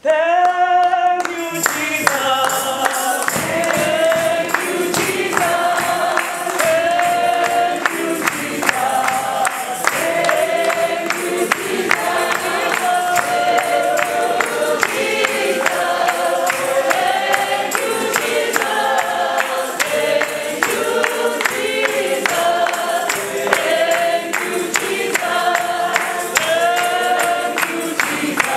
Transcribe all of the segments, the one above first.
Thank you, Jesus. Thank you, Jesus. Thank you, Jesus. Thank you, Jesus.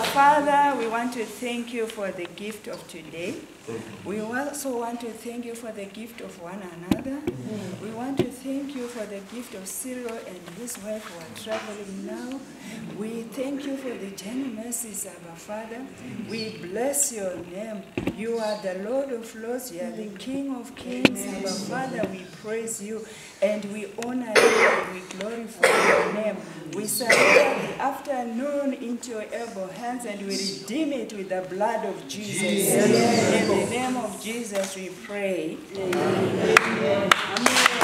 Our Father, we want to thank you for the gift of today. We also want to thank you for the gift of one another. We want to thank you for the gift of Cyril and his wife who are traveling now. We thank you for the journey mercies, our Father. We bless your name. You are the Lord of Lords. You are the King of Kings. Our Father, we praise you and we honor you and we glorify your name. We surrender the afternoon into your able hands and we redeem it with the blood of Jesus. In the name of Jesus we pray. Amen. Amen.